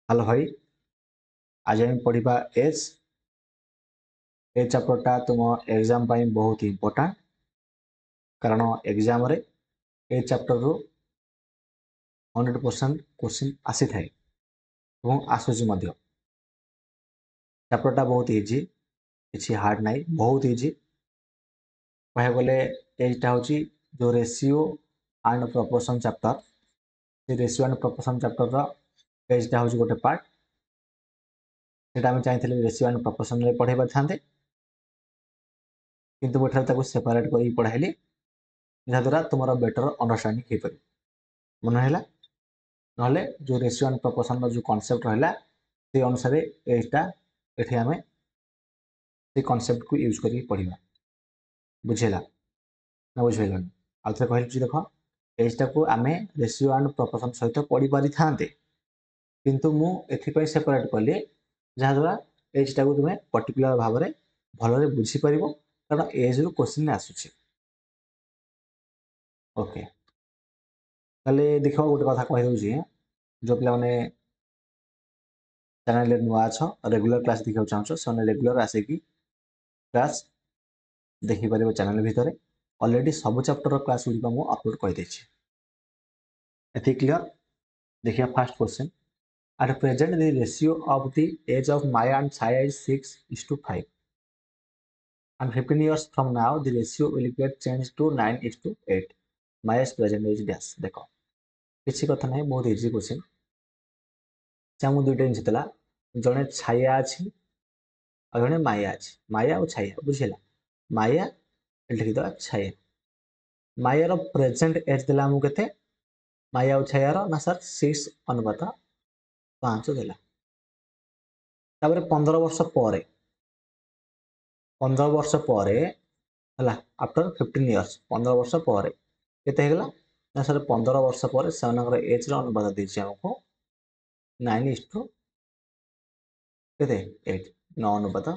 Hello भाई। आज हम पढ़ा एज ए चैप्टरटा तुम एग्जाम पाई बहुत इंपोर्टेंट कारण एग्जाम रे ए चैप्टर रु 100% क्वेश्चन आसी थाए और आसुची मध्य। चैप्टरटा बहुत इजी, किसी हार्ड नाई, बहुत इजी। कह गले एटा हूँ जो रेशियो एंड प्रपोर्शन चैप्टर, से रेशियो एंड प्रपोर्शन चैप्टर एजटा हूँ गोटे पार्ट। सेटा आम चाहिए रेशियो एंड प्रपोर्शन में पढ़े पारे किंतु मुझे सेपरेट कर पढ़ाइली जहाद्वारा तुम बेटर अंडरस्टांडिंग हो पार मन है ना जो रेशियो एंड प्रपोर्शन जो कॉन्सेप्ट रहा से अनुसार एटा ये आम से कॉन्सेप्ट को यूज करके पढ़ा बुझेगा ना बुझेगा आउ थे कहली देख एजटा को आम रेशियो एंड प्रपोर्शन सहित पढ़ी पारि था किंतु मुझे सेपरेट कली जहाद्वारा एजटा को तुम्हें पर्टिकुलर भाव में भल बुझीपर कारण एज रु क्वेश्चन आसूसी। ओके ताले देख गोटे कथा कहीदे जो पे चैनल नुआ अछ रेगुलर क्लास देखा चाहो से रेगुलर आसिक क्लास देखिपर चैनल भितर ऑलरेडी सब चैप्टर क्लास गुड़िक मुझे अपलोड करदे। एति क्लियर। देखिए first question at present the ratio of the age of Maya and Chhaya is 6:5 and 15 years from now the ratio will get changed to 9:8 माया's present age dash। देख किसी कथा नहीं, बहुत इजी क्वेश्चन। चाहूँ दुईटा जिनिस देला, जड़े छाया अच्छी और जड़े माया अच्छी, माया और छाया बुझेगा। माया लिखिद छाया, मायार प्रेजेंट एज देला आमको केते, माया और छायार ना सर 6:5 देला। तापर 15 वर्ष पर 15 वर्ष पर है आफ्टर 15 इयर्स 15 वर्ष पर केते हेगला ना सर 15 वर्ष पर से एज अनुपात देछि हमको 9:8 9 अनुपात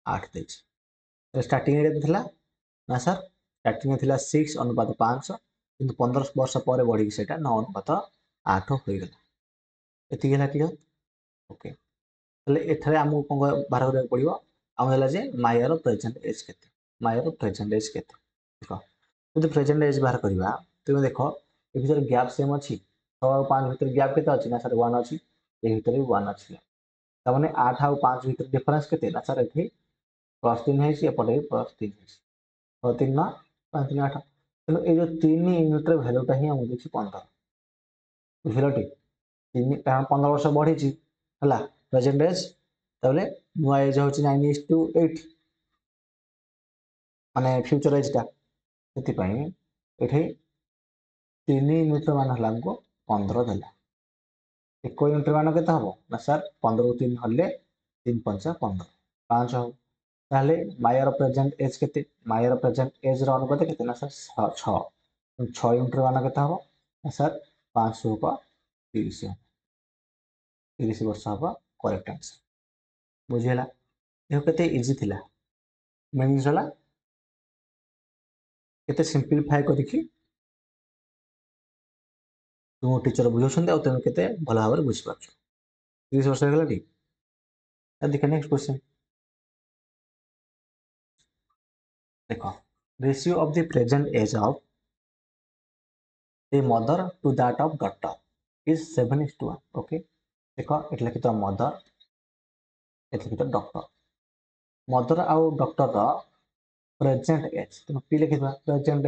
8 देछि। स्टार्टिंग रे थिला ना सर स्टार्टिंग रे थिला 6:5 किंतु 15 वर्ष पर बढ़ी सेटा 9:8 हो गला। एति गेला क्लियर। ओके तले एथरे हमको कोन बाहर करबा पड़िबो आम देला जे मायार प्रेजेंट एज केते, मायार प्रेजेंट एज केते देखो जो प्रेजेंट एज बाहर करबा तुम देख ए भीतर गैप सेम अछि 6 और 5 भीतर गैप केते अछि ना सर 1 अछि, ए भीतर भी 1 अछि त माने 8 और 5 भीतर डिफरेंस केते ना सर एथि +3 है सी एपटे +3 है 6 3 ना 5 3 8 तो ए जो 3 यूनिट रे वैल्यूटा ही हम देखि 15 बुझिलो ठीक 3 कारण 15 वर्ष बढ़ी छि हला प्रेजेंट एज तबले नुआ एज होछि 9:8 माने फ्यूचर एजटा सेति पई एठे 3 यूनिट मान हला हमको 15 देला। 1 यूनिट मान केते हबो ना सर 15 3 हले 3 5 15 5 हो ताले मायर प्रेजेंट एज केते, मायर प्रेजेंट एज रो अनुपात केते ना सर 6 6 यूनिट मान केते हबो ना सर 5 को 30 30 वर्ष हबो करेक्ट आंसर बुझिला। देखो केते इजी थिला मीनिंग होला केते सिंपलीफाई करिकि तुम टीचर बुझाउछन्ते और तुम केते भल भाବରେ बुझि पाछो 30 वर्ष हेगला टी। देखा नेक्स्ट क्वेश्चन देखो ratio of the present age of a mother to that of daughter is 7:1। Okay देखो एट लिखित मदर एट लिखित डॉक्टर, मदर आउ डॉक्टर रो प्रेजेंट एज तुम पी लिखित प्रेजेंट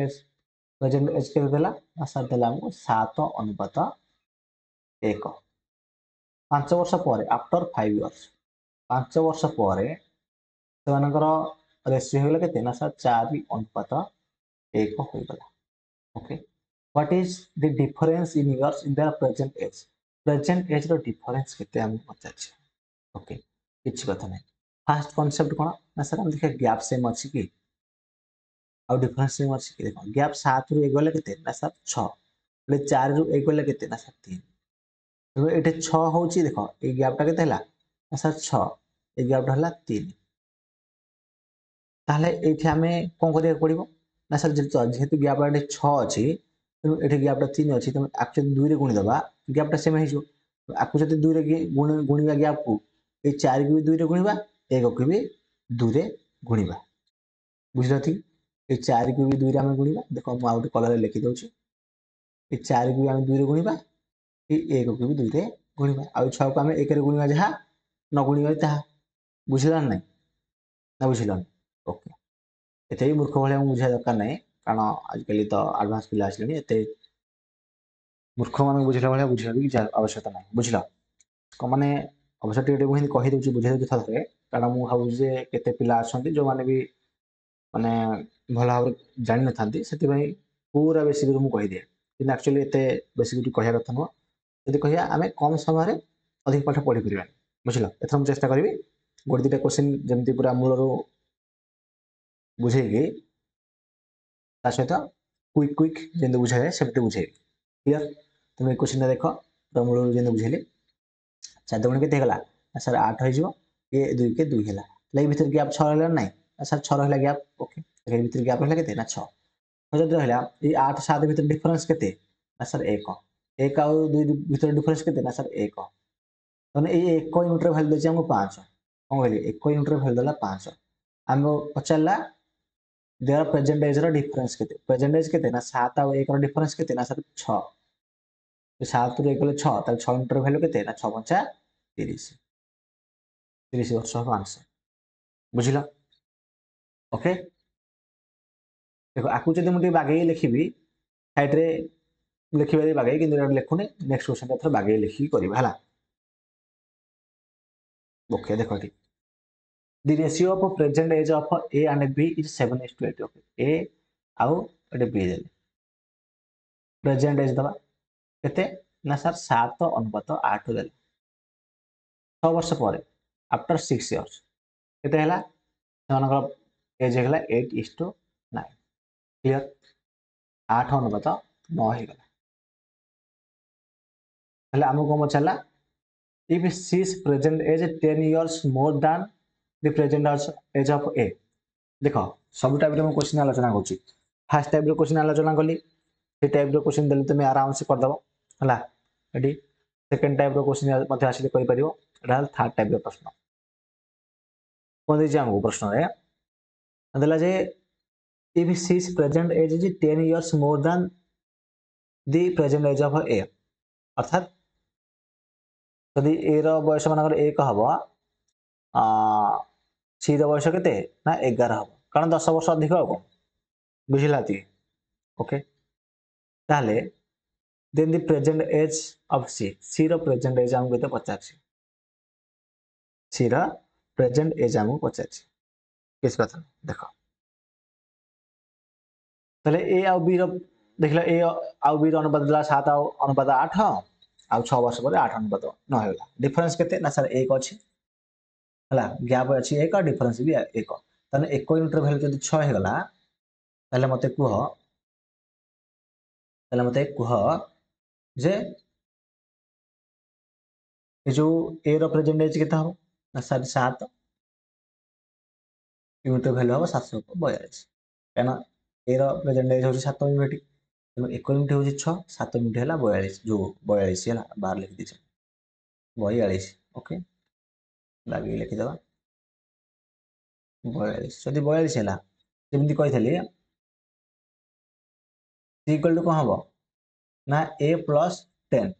एज के देला ना सर देला हमको 7:1 5 वर्ष पर आफ्टर 5 इयर्स 5 वर्ष पर सेमानकर रेशियो होगला केते ना सर 4:1 हो गला। Okay what is the difference in years in the present age रो डिफरेंस केते हम पचाछ। ओके किछ कथा नै फर्स्ट कांसेप्ट कोन ना सर हम देखा गैप सेम अछि कि आ डिफरेंस सेम अछि कि देखो गैप 7 रु 1 गले केते ना सर 6 ले 4 रु 1 गले केते ना सर 3 तो एटे 6 होची देखो ए गैपटा केते हला ना सर 6 ए गैपटा हला 3 ताहले एठी हमें कोन करिया पड़िबो ना सर जेहेतु गैप एटे 6 अछि तो एठी गैपटा 3 अछि तो एक्चुअली 2 रे गुणी दबा गैपटा सेम हे जो आपको जब दुई गुणा गैप को ये 4 को भी 2 रे गुणा 1 को भी 2 रे गुणा बुझल थी ये 4 को भी 2 रे आम गुणा देखो मुझे आउट कलर लिखी दूसरी ये 4 को भी आम 2 रे गुणा ये 1 को भी 2 रे गुणा आउ 6 को आम 1 रे गुणा जहाँ न गुणा जहाँ बुझिलान नहीं ना बुझिलान ओके एते ही मूर्ख भाई बुझा दरकार नहीं कारण आजिकल तो आडभांस पिला आसले एत मूर्ख मान बुझला भाई बुझा भी आवश्यकता नहीं बुझल मैंने अवश्य टे मुझे कहीदे बुझे दूसरे थे कारण मुझे भावुँ केते पिला अच्छा जो मैंने भी माने भल भाव जान न था से पूरा बेसिक मुझे कहीदिए कि एक्चुअली एत बेसिक कह कथा नुह जब कह आम कम समय अधिक पाठ पढ़ी पार बुझल एथर मुझे चेष्टा करी गोटे दुटा क्वेश्चन जमी पूरा मूलर बुझेगी सहित क्विक क्विक जमी बुझाए सेमती बुझे क्लीयर तुम क्वेश्चन देख पूरा मूल जमी बुझेली 4 दुण के सर 8 हो ये 2 के 2 है भर गैप 6 रहा ना सर 6 रहा गैप ओके भर गैप रहा के 6 जब रहा ये 8 7 भर डिफरेन्स के सर 1 1 आउ 2 भर डिफरेन्स के सर 1 मैंने ये 1 यूनिट भैल्यू देती आमको 5 कौन कहली 1 यूनिट भैल्यू देला 5 आम पचारा देर प्रेजेंटेज डिफरेन्स के प्रेजेंटेज के 7 आउ 1 डिफरेन्स के सर 6 7 रु 1 गले 6 6 यूनिट भैल्यू के 6 5 30 30 वर्ष हम आंसर बुझल ओके देखो आपको जब मुझे बागे लिखी सैड्रे लिखे बागे कि लिखुनी नेक्स्ट क्वेश्चन एथर बागे लिखिकी करवा ओके देखो ये the ratio of present age of A and B is 7:8 okay A आउ ये B देले प्रेजेंट एज दबा केते ना सर 7:8 देले 6 वर्ष पर आफ्टर 6 इयर्स केते हला सेमानकर एज हेगला 8:9 क्लियर 8:9 हो गला हले हमको कम चला if she is present age 10 years more than the present age of A देखो सब टाइप रे क्वेश्चन आलोचना करूची फर्स्ट टाइप रे क्वेश्चन आलोचना कली से टाइप रो क्वेश्चन देले तुम आराम से कर दबो हला रेडी सेकंड टाइप रो क्वेश्चन मध्ये आसीले कहि परिबो एटा थर्ड टाइप रो प्रश्न कोन दै हमको प्रश्न रे देला जे if she is present age is 10 years more than the present age of A अर्थात यदि ए रो बयस मानकर 1 हबो सी रो बयस केते ना 11 हबो कारण 10 वर्ष अधिक हबो बुझिलाती ओके ताले then the present age of C रो present age हमको केते पचारछि C रो present age हमको पचारछि किस कथा देखो ताले A आउ B रो देखला A आउ B रो अनुपात देला 7 आउ अनुपात 8 आउ 6 वर्ष पर 8 अनुपात 9 होला डिफरेंस केते ना सर 1 अछि हला गैप अछि 1 और डिफरेंस भी 1 ताने 1 यूनिट रो वैल्यू जदी 6 हे गला ताले मते कुह जे ये जो ए रो प्रेजेंट एज केता हो ना सर 7 यूनिट वैल्यू हम 742 कहना ए रो प्रेजेंट एज हो 7 यूनिट तेणु 1 यूनिट हो 6 7 यूनिट है 42 जो 42 है बाहर लिख दीजिए 42 ओके लगे लिखि दबा 42 जदि 42 है जमी कही सी इक्वल टू कौन हम ना ए प्लस 10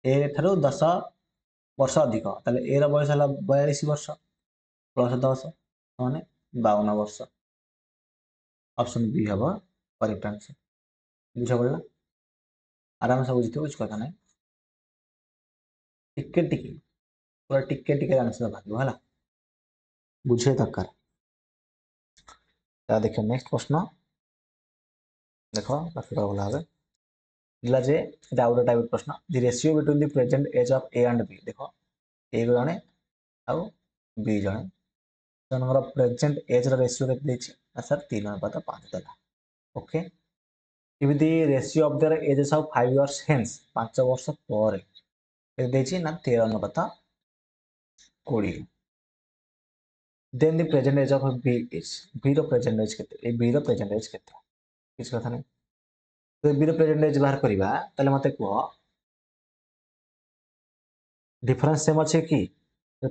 ए ठारू 10 वर्ष अधिक ताले ए रो बयस है 42 वर्ष प्लस 10 माने 52 वर्ष ऑप्शन बी हम करेक्ट आंसर बुझ पड़ा आराम से बुझे कुछ कथा ना टिके टिके पूरा टिके टिके आंसर भाग है बुझे दरकार देख नेक्स्ट प्रश्न देख बाकी भला भाव दिला जे आउट टाइप प्रश्न the ratio between the present age of A and B देख ए जने आउ बी जने सेमानकर प्रेजेंट एज रेशियो केते देछि सर 3:5 देला okay if the ratio of there edges of 5 years hence 5 वर्ष पर केते देछि ना 13:20 then the present age of B is B row present age केते ए B रो present age केते किस कथा नै तो B रो present age बाहर करबा तले मते को डिफरेन्स सेम अच्छे कि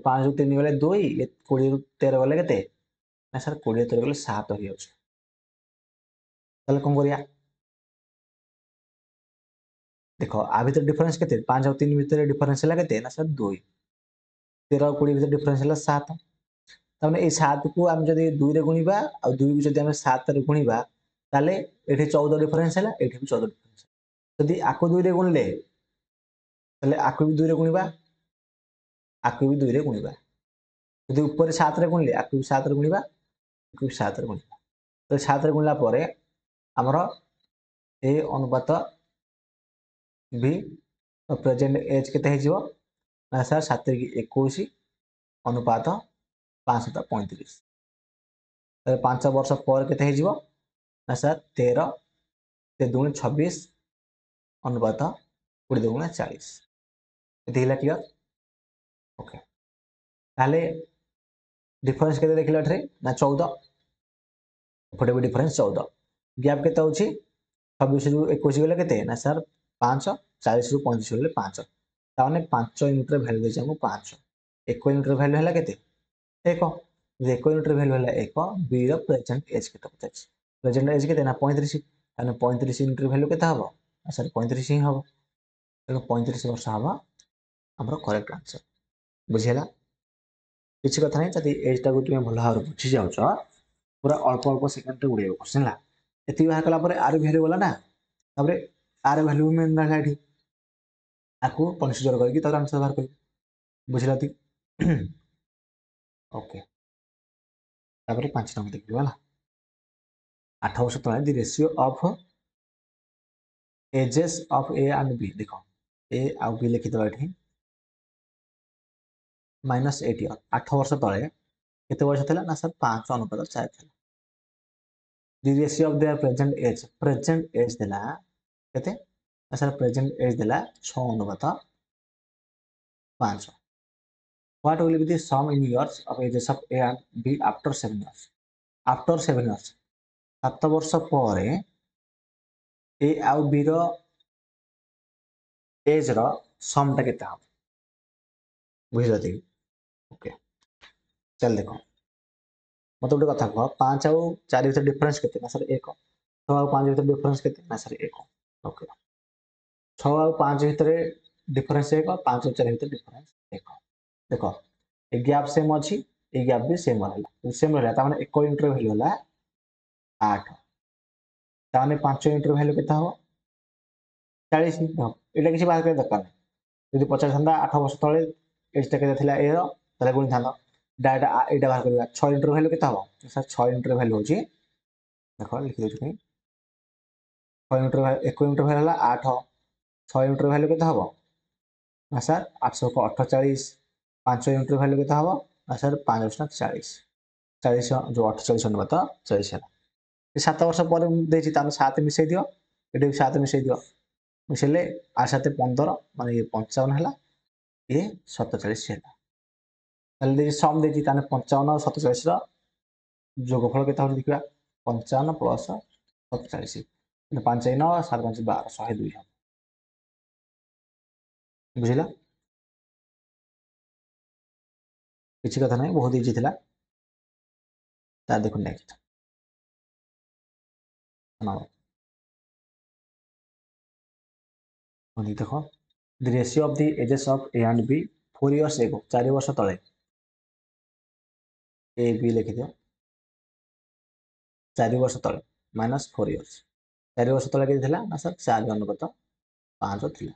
5 रु 3 गले 2 ये 20 रु 13 गले केते ना सर 20 13 गले 7 हो जाउछ ताले कोन करिया देखो आ भीतर डिफरेन्स केते 5 और 3 भीतर डिफरेन्स हला केते ना सर 2 13 और 20 भीतर डिफरेन्स हला 7 तमने ए 7 को हम जदी 2 रे गुणीबा आ 2 को जदी हम 7 रे गुणीबा ताले एठी 14 डिफरेन्स हला एठी भी 14 डिफरेन्स जदी आको 2 रे गुणले ताले आको भी 2 रे गुणीबा आको भी 2 रे गुणीबा जदी ऊपर 7 रे गुणले आको भी 7 रे गुणीबा आको भी 7 रे गुणीबा तो 7 रे गुणला परे हमर ए अनुपात भी प्रेजेंट एज केते हे जिवो ना सर 7 की 21 अनुपात 5 35 तो 5 वर्ष पर केते हे जिवो ना सर 13 ते 2 26 अनुपात 20 2 40 एते हिला क्लियर ओके ताले डिफरेंस केते देखिला एठरे ना 14 एपटे भी डिफरेंस 14 गैप केते होची 26 रु 21 गले केते ना सर 5 40 रु 25 गले 5 ताने 5 यूनिट रे वैल्यू देछि हमको 5 1 यूनिट रे वैल्यू हला केते 1 1 यूनिट रे वैल्यू हला 1 बी रो प्रेजेंट एज केते पचाछि प्रेजेंट एज केते ना 35 ताने 35 यूनिट रे वैल्यू केते हबो सर 35 ही हबो तेणु 35 वर्ष हबो हमरो करेक्ट आंसर बुझिला किछि कथा नै जदि एज टाको तुमे भल भाव बुझि जाउछ पूरा अल्प अल्प सेकेंड रे उड़ेबो क्वेश्चन ला एति बाहा कला परे आर वैल्यू गला ना तबरे आर वैल्यू में ना लाठी आकु कंसीडर करके तब आंसर बाहर कर बुझिला ती ओके तापरे 5 नंबर देखिबो हला 8 वर्ष तळे the ratio of ages of A and B देखो ए आ बी लिखि दबा एठी -8 इयर 8 वर्ष तळे केते वर्ष थिला ना सर 5 अनुपात 4 थिला the ratio of their present age दिला केते ना सर प्रेजेंट एज दिला 6 अनुपात 5 what will be the sum in years of ages of A and B after 7 years after 7 years 7 वर्ष ପରେ ए आउ बी रो एज रो सम टा केते हम बुझिलति ओके चल देखो मत गोटे कथा कह 5 आउ 4 भीतर डिफरेंस केते ना सर 1 6 आउ 5 भीतर डिफरेंस केते ना सर 1 ओके 6 आउ 5 भीतर डिफरेंस 1 5 आउ 4 भीतर डिफरेंस 1 देखो ए गैप सेम अछि ए गैप भी सेम रहला सेम रहला त माने 1 यूनिट रो वैल्यू होला 8 ताने 5 यूनिट रो वैल्यू केता हो 40 एटा किसी बात करे दरकार नहीं यदि 50 था 8 वर्ष तले एजटा केते थिला ए रो तले गुण था डाटा एटा बाहर करबा 6 यूनिट रो वैल्यू केता हो सर 6 यूनिट रो वैल्यू होची देखो लिखि देछु कहीं 6 यूनिट रो 1 यूनिट रो वैल्यू होला 8 6 यूनिट रो वैल्यू केता हो ना सर 848 5 यूनिट रो वैल्यू केता हो ना सर 540 40 जो 48 अनुपात 40 है 7 वर्ष पर देछि ताने 7 मिसै दियो एटे 7 मिसै दियो मिसेले आ साथे 15 माने ये 55 हला ये 47 हला ताले दे सम देछि ताने 55 और 47 रो जोगफल केता हो देखिबा 55 प्लस 47 माने 5 9 7 5 12 102 बुझिला किछि कथा नै बहुत इजी थिला ता देखो नेक्स्ट ना ओनी देखो the ratio of the ages of A and B 4 years ago 4 वर्ष तळे ए बी लिखि दियो 4 वर्ष तळे माइनस 4 इयर्स 4 वर्ष तळे के थिला ना सर 4 अनुपात 5 थिला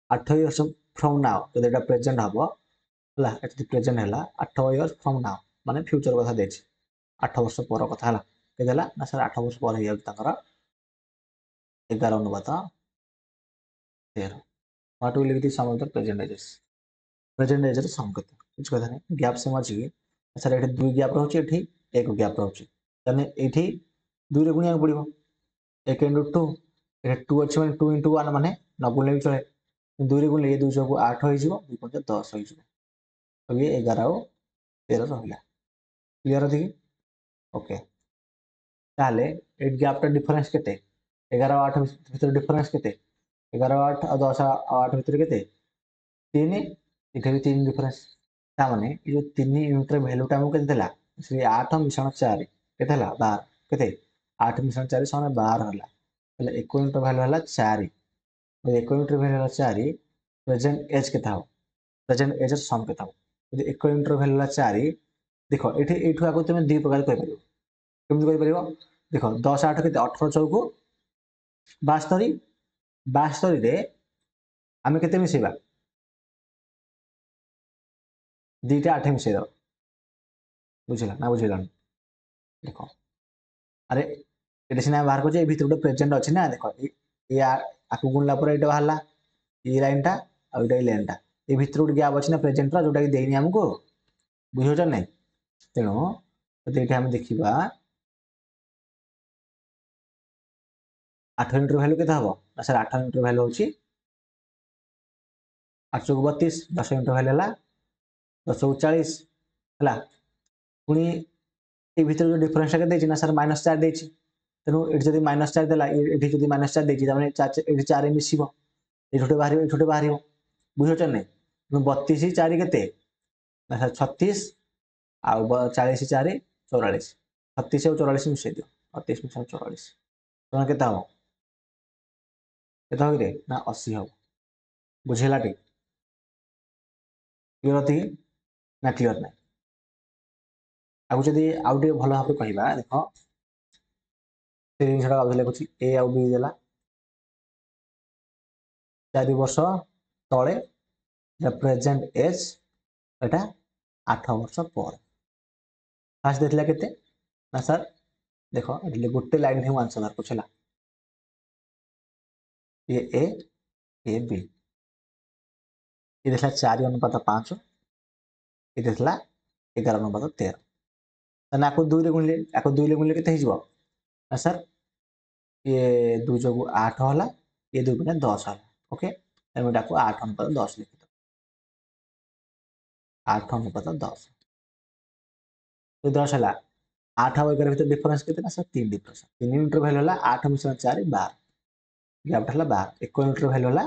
8 इयर्स फ्रॉम नाउ तो एटा प्रेजेंट हबो हला एटा प्रेजेंट हला 8 इयर्स फ्रॉम नाउ माने फ्यूचर कथा देछि 8 वर्ष पर कथा हला के देला ना सर 8 वर्ष पर हे ताकर 11 अनुपात 13 what will be the sum of the present ages present age रे सम कते कुछ कथा नहीं गैप सेम अछि सर एठी दुई गैप रहउछि एठी एक गैप रहउछि तने एठी दुई रे गुणिया पड़िबो 1 into 2 एठी 2 अछि माने 2 into 1 माने न गुणले भी चले दुई रे गुणले ये 2 को 8 होई जिवो 2 पंच 10 होई जिवो अब ये 11 और 13 रहला क्लियर अछि ओके ताले एट गैप टा डिफरेंस केते 11 और 8 भीतर डिफरेंस केते 11 और 8 और 10 और 8 भीतर केते 3 इथे भी 3 डिफरेंस ता माने ये जो 3 यूनिट रे वैल्यू टा हमको केते देला से 8 मिश्रण 4 केते हला 12 केते 8 मिश्रण 4 समान 12 हला એટલે 1 यूनिट वैल्यू हला 4 1 यूनिट वैल्यू हला 4 प्रेजेंट एज केता हो प्रेजेंट एज सम केता हो यदि 1 यूनिट वैल्यू हला 4 देखो एठी एठु आको तुमे दि प्रकार कहि परियो केमति कहि परियो देखो 10 8 केते 18 चौको 72 72 रे आमे केते मिसेबा दीटा 8 मिसे दो बुझला ना बुझला देखो अरे ये सीना बाहर को भीतर गोटे प्रेजेंट अच्छी ना देख ये आपको गुणला पर ये बाहर ये लाइन टा आईटा लाइन टा ये भीतर गोटे गैप अच्छी ना प्रेजेंट जोटा कि देनी आमको बुझे ना तेणु ये आम देखा 8 यूनिट भैल्यू के हम ना सर 8 यूनिट भैल्यू हूँ 8 चौक 32 10 यूनिट भैल्यू है 10 चौक 40 है पुणी ये भीतर जो डिफरेंस के ना सर -4 देती तेणु ये जब -4 देला ये जब -4 देती ये 4 मिसिब ये बाहर बुझे ना 32 4 के 36 आउ 40 4 44 36 और 44 मिसे दियो 38 मिसा 44 तुम के हम के ना 80 हम बुझेगा टी क्लीयर थी ना क्लीयर ना आगु जदि आउ टे भल भाव कहवा देख से जिनसा लिखुची ए आउ बी देला 4 वर्ष तले प्रेजेंट एज एटा 8 वर्ष पर फास्ट देथिला केते ना सर देखो एटले गोटे लाइन ही आंसर बाहर कुछ ये बी ये देखला 4 अनुपात 5 ये देखला 11 अनुपात 13 ताने आको 2 रे गुणले आको 2 रे गुणले केते हिजबो ना सर ये 2 जोगु 8 होला ये 2 गुणे 10 होला ओके एमे डाको 8 अनुपात 10 लिखि दो 8 अनुपात 10 तो 10 होला 8 और 11 भीतर डिफरेंस केते ना सर 3 डिफरेंस 3 यूनिट वैल्यू होला 8 मिश्रण 4 12 गैप होला 12 1 यूनिट वैल्यू होला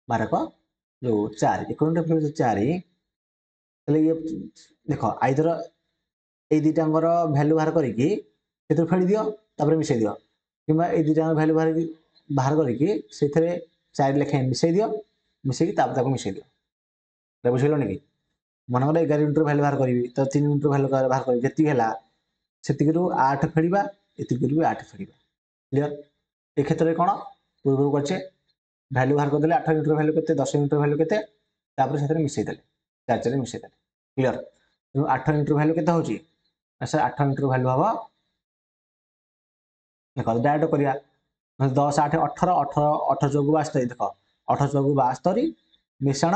12 को जो 4 1 यूनिट वैल्यू 4 तले ये देखो आइदर ए दुटांगर भैल्यू बाहर करके फेड़ी दियो तापर मिसई दियो कि ए दुटांग भैल्यू बाहर करके से 4 लेखे मिसई दियो मिसई मिसई दियो बुझल कि मन 11 यूनिट भैल्यू बाहर करी तो 3 यूनिट भैल्यू बाहर कर जी है से 8 फेड़ा ये भी 8 फेड़ा क्लीयर ए क्षेत्र में कौन पूर्व करचे भैल्यू बाहर करदे 8 यूनिट भैल्यू के 10 यूनिट भैल्यू के मिसईदे 4 4 मिसईदे क्लीयर तेणु 8 यूनिट भैल्यू के सर 8 यूनिट भैल्यू हम देख डायरेक्ट करिया 10 8 18 18 18 चौक 72 देख 18 चौक 72 मिश्रण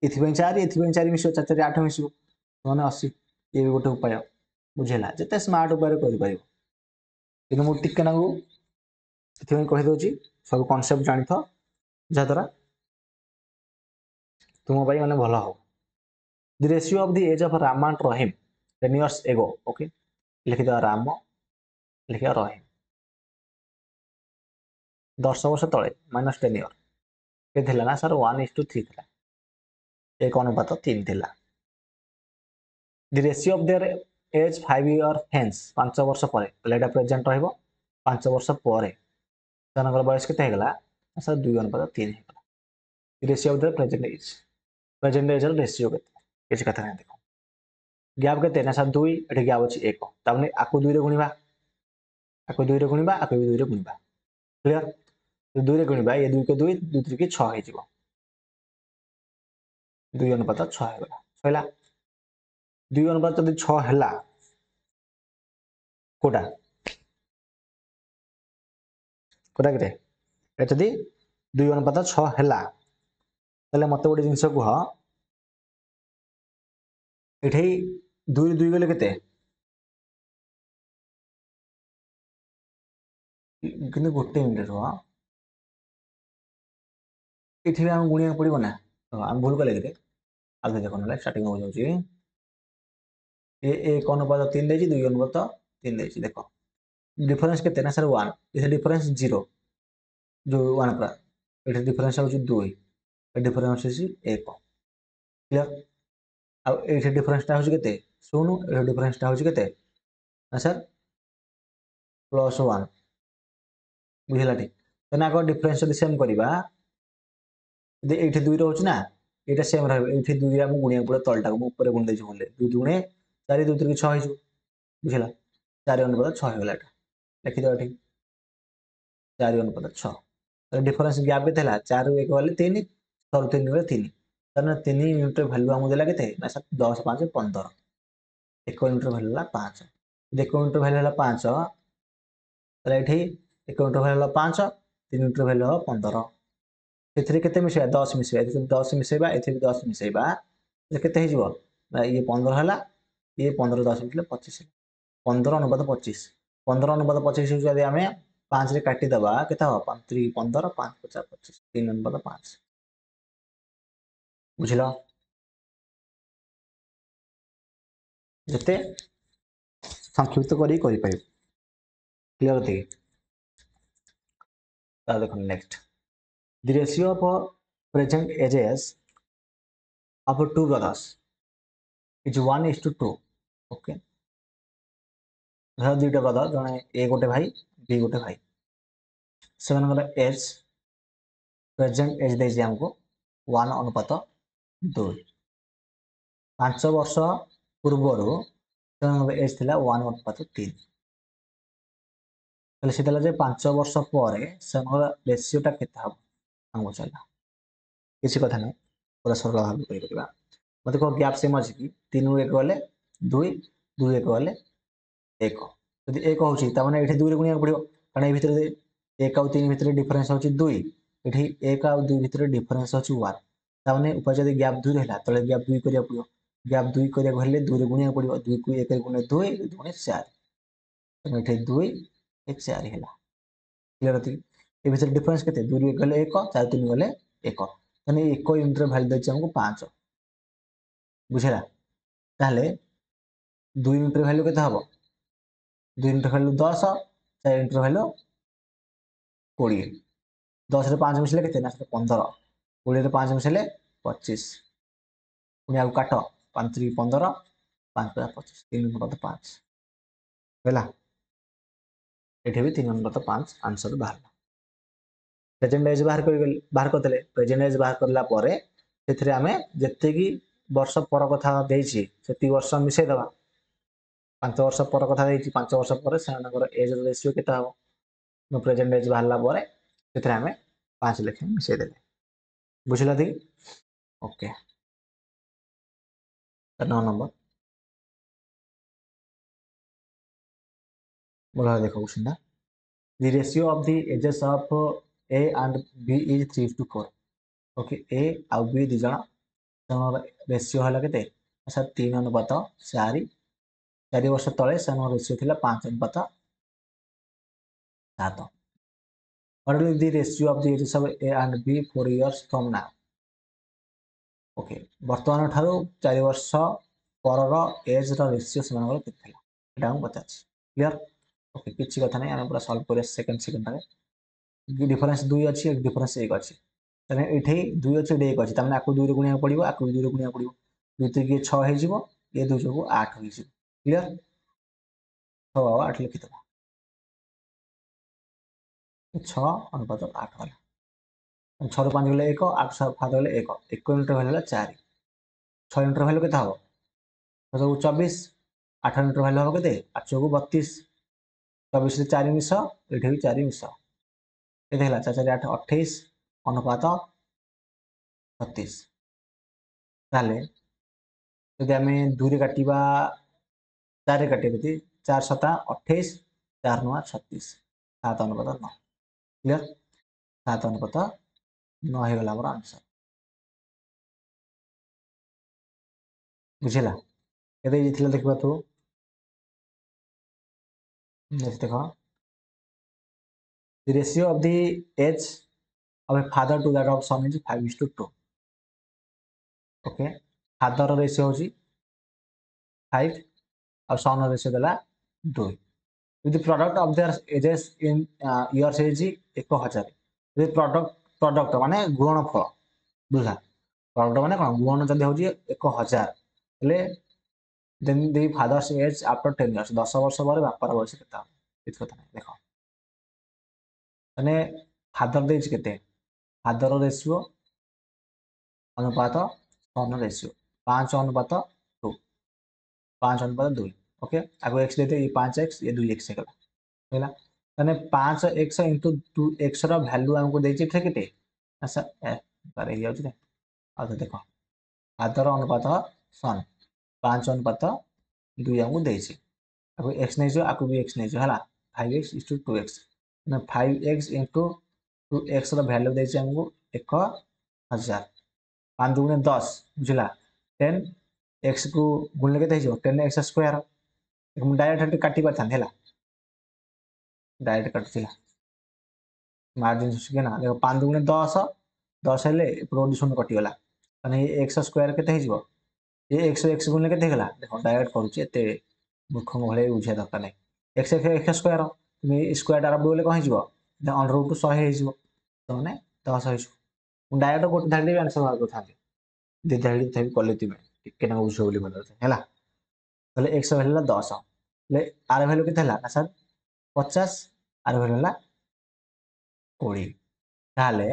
ये 4 ये 4 मिस 4 4 8 मिस मैंने 80 ये भी गोटे उपाय बुझेगा जिते स्मार्ट उपाय कर मुझे टिके ना कहीदे सब कनसेप्ट जानी था जहाद्वारा तुम मैंने भल हो the ratio of the age of Ram and Rahim 10 years ago okay लिखिद राम लिखा रहीम 10 वर्ष तले -10 year के ना सर 1:3 था 1 अनुपात 3 थिला the ratio of their age 5 year hence 5 वर्ष पर एटा प्रेजेंट रहिबो 5 वर्ष पर सेनकर बयस केते हेगला सर 2 अनुपात 3 हेगला ratio of the present age ratio केते किछ कथा नै देखो गैप केते ना सर 2 एठी गैप अछि 1 ताने आकु 2 रे गुणिबा आकु 2 रे गुणिबा आकु 2 रे गुणिबा क्लियर तो 2 रे गुणिबा ये 2 के 2 2 3 के 6 हे जिवो 2 अनुपात 6 हेगला सइला 2 अनुपात जदि 6 हेला कोटा कोटा केते जदि 2 अनुपात 6 हेला तले मते गोटे जिंस कुह एठे 2 2 गले केते किंतु गोटे मिनिट रह एठी हम गुणिया पड़िबो ना तो हम भूल कले केते आगे देखो ना स्टार्टिंग हो जाउची ए 1 अनुपात 3 देची 2 अनुपात 3 देची देखो डिफरेंस केते ना सर 1 इसे डिफरेंस 0 जो 1 पर एठी डिफरेंस होची 2 डिफरेन्स होची 1 क्लियर आ एठी डिफरेन्सटा होची केते सुनु ए डिफरेन्सटा होची केते सर +1 बुझिला ठीक तने आको डिफरेन्स जदि सेम करिबा यदि एठी 2 रहउछ ना एटा सेम रहबे एठी 2 रे हम गुणिया पड़े तलटा को ऊपर गुण देछि बोले 2 दुणे 4 2 3 6 हिजो बुझिला 4 अनुपात 6 होला एटा लिखि दो ठीक 4 अनुपात 6 तो डिफरेंस गैप केते हला 4 ରୁ 1 गले 3 6 ରୁ 3 गले 3 तने 3 यूनिट वैल्यू हमु देला केते ना 10 5 15 1 यूनिट वैल्यू हला 5 1 यूनिट वैल्यू हला 5 तले एठी 1 यूनिट वैल्यू हला 5 3 यूनिट वैल्यू हला 15 एथिरे केते मिसेबा 10 मिसेबा एथिरे 10 मिसेबा एथिरे 10 मिसेबा जे केते हे जिवो ये 15 हला ये 15 10 मिसले 25 15 अनुपात 25 15 अनुपात 25 जदि आमे 5 रे काटी दबा केता हो 5 3 15 5 50 25 3 अनुपात 5 बुझिलो जते संक्षिप्त करी पाइब क्लियर थी देखो next the ratio of present ages of two brothers is 1:2 okay धर दुईटा ब्रदर जने ए गोटे भाई बी गोटे भाई से एज प्रेजेंट एज दे हमको 1 अनुपात 2 5 वर्ष पूर्वर से एज थिला 1 अनुपात 3 তাহলে সেটা হলো যে 5 ବର୍ଷ ପରେ ସେମାନଙ୍କର ରେସିଓଟା କେତେ ହେବ ଆମକୁ ଚାଲିଲା କିଛି କଥା ନାହିଁ ପୁରା ସରଳ ଭାବେ କରିପାରିବା ମୋତେ କହ ଗ୍ୟାପ୍ ସେମ୍ ଅଛି କି 3 ରୁ 1 ଗଲେ 2 2 1 ଗଲେ 1 ଯଦି 1 ହେଉଛି ତାମାନେ ଏଠି 2 ରେ ଗୁଣିବାକୁ ପଡ଼ିବ କାରଣ ଏ ଭିତରେ 1 ଆଉ 3 ଭିତରେ ଡିଫରେନ୍ସ ହେଉଛି 2 ଏଠି 1 ଆଉ 2 ଭିତରେ ଡିଫରେନ୍ସ ହେଉଛି 1 ତାମାନେ ଉପରେ ଯଦି ଗ୍ୟାପ୍ 2 ରହିଲା ତଳେ ଗ୍ୟାପ୍ 2 କରିବାକୁ ପଡ଼ିବ ଗ୍ୟାପ୍ 2 କରିବାକୁ ହେଲେ 2 ରେ ଗୁଣିବାକୁ ପଡ଼ିବ 2 କୁ 1 ରେ ଗୁଣେ 2 2 ଗୁଣେ 4 ତେଣୁ ଏଠି 2 1 4 ହେଲା क्लियर होती ए भीतर डिफरेंस केते 2 ରୁ 1 गले 1 4 3 गले 1 तने 1 यूनिट रे वैल्यू देछि हमको 5 बुझिला ताले 2 यूनिट रे वैल्यू केते हबो 2 यूनिट रे वैल्यू 10 4 यूनिट रे वैल्यू 20 10 रे 5 मिसले केते ना 15 20 रे 5 मिसले 25 पुनी आगु काट 5 3 15 5 25 3 अनुपात 5 ହେଲା एठी भी 3 अनुपात 5 आंसर बाहर प्रेजेंट एज बाहर करते प्रेजेंट एज बाहर करला परे सेथिरे आमे जत्ते की वर्ष पर कथा देछि सेति वर्ष मिसै दबा 5 वर्ष पर कथा देछि 5 वर्ष पर सेनकर एज रेशियो केता हो नो प्रेजेंट एज बाहरला परे सेथिरे आमे 5 लेखे मिसै देले बुझिला दी ओके 9 नंबर बोला देखो question the ratio of the ages of A and B is 3:4 okay ए आउ बी दी जण रेशियो हला केते अच्छा 3 अनुपात 4 4 वर्ष तळे सन रेशियो थिला 5 अनुपात 7 what will the ratio of the ages of A and B 4 years from now okay वर्तमान ठारो 4 वर्ष परर एज रो रेशियो समान केते थिला एटा हम बताछि क्लियर ओके किछि कथा नै हम पूरा सॉल्व करे सेकंड रे डिफरेंस 2 अछि एक डिफरेंस 1 अछि तने एठे 2 अछि 1 अछि तने आकु 2 रे गुणिया पड़िबो आकु 2 रे गुणिया पड़िबो 2 3 के 6 हे जिवो ये 2 को 8 हो जिवो क्लियर 6 और 8 लिखि दबा 6 अनुपात 8 वाला 6 ରୁ 5 गले 1 8 7 7 गले 1 1 यूनिट वैल्यू हला 4 6 यूनिट वैल्यू केता हो तो 24 8 यूनिट वैल्यू हो केते 8 को 32 24 रे 4 मिस एठे भी 4 मिस केते हला 4 4 8 28 अनुपात 36 ताले यदि आमे 2 रे काटिबा 4 रे काटिबे 4 7 28 4 9 36 7 अनुपात 9 क्लियर 7 अनुपात 9 हे गला हमर आंसर बुझिला एते जिथिला देखबा तू नेक्स्ट देखो the ratio of the age of a father to that of son is 5:2 okay father ratio होची 5 और son ratio देला 2 with the product of their ages in years is 1000 with product माने गुणनफल बुझला प्रडक्ट माने कौन गुण जदि हूँ 1000 देन दी फादर्स एज आफ्टर 10 इयर्स 10 वर्ष पर बापार बयस के कथा नहीं देख मैंने फादर देज के फादर रेसीो अनुपात सन रेसीो 5 अनुपात 2 5 अनुपात 2 ओके आगे एक्स देते ये 5x ये 2x है मैंने 5x इंटू 2x भैल्यू आमको देती के देख फादर अनुपात सन 5 अनुपात 2 आमको देती एक्स नहीं आपको भी एक्स नहीं है 5x is to 2x 5x into 2x value देती आमको 1000 5 दुगुणे 10 बुझला 10 एक्स को गुणले के 10 एक्स स्क्वायर डायरेक्ट काटी पाता डायरेक्ट काटुला मार्जिन के ना देख 5 दुगुणे 10 10 हेले शून्य कटिगला मैंने एक्स स्क्वायर के ये एक्स एक्स गुणले के देख डायरेक्ट करुचे मूर्ख भाई बुझा दरकार नहीं एक्स एक्स एक्स स्क्वायर तुम स्क्वायर आरब बोले कौन हो अंडर रूट 100 हो मैंने 10 हो डायरेक्ट गोटे धाड़ी आंसर बाहर करता दी धाड़ी थे कले तुम्हें टिके बुझ बोली है एक्स भैल्यू 10 आर भैल्यू के ना सर 50 आर भैल्यू 20 ताहले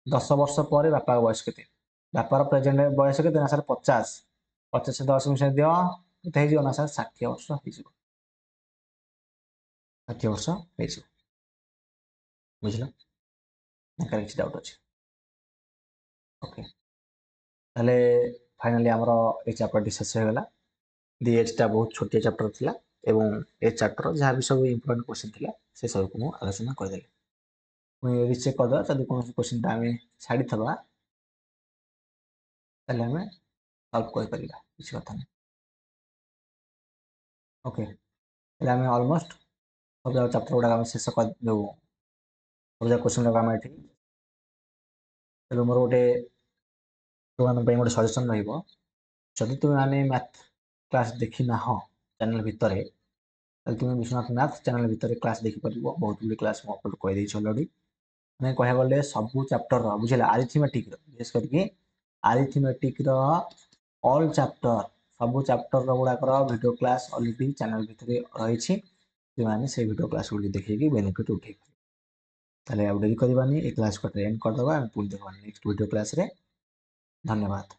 10 वर्ष पर बापा बयस के बापार प्रेजेंट बयस के ना सर 50 50 10 मिशन दियो के ना सर 60 वर्ष हो 60 वर्ष हो बुझल किसी डाउट अच्छे ओके ताहले फाइनली आमर ये चैप्टर शेष हो गला दी एजटा बहुत छोटिया चैप्टर थिला एवं ए चैप्टर जहाँ भी सब इंपोर्टेंट क्वेश्चन थिला से सब को मु आलोचना करदेली मुझे रिचेक करदे जब कौन क्वेश्चन आम छाड़ी था ताहले आम सल्व कर किसी कथा नहीं ओके ताहले आम ऑलमोस्ट सब जाक चैप्टर गुड़ा शेष कर जो सब जाक क्वेश्चन गुड़ा आम ये मोर गोटे तुम्हारे गोटे सजेसन रही तुम मैंने मैथ क्लास देखी ना चैनल भितर तुम विश्वनाथ मैथ चैनल भितर क्लास देखिपर बहुत गुड क्लास अपलोड कर अलरेडी मैं कह गले सब चैप्टर बुझे आरिथमेटिक विशेष करके आरिथमेटिक ऑल चैप्टर सब चैप्टर गुड़ाकर वीडियो क्लास अलरेडी चैनल भितर रही तुमने से वीडियो क्लास गुड़ी देखिए बेनिफिट उठे ताले अब डेरी करवानी ए क्लास को एंड करदे पुणी देखा नेक्स्ट वीडियो क्लास रे धन्यवाद।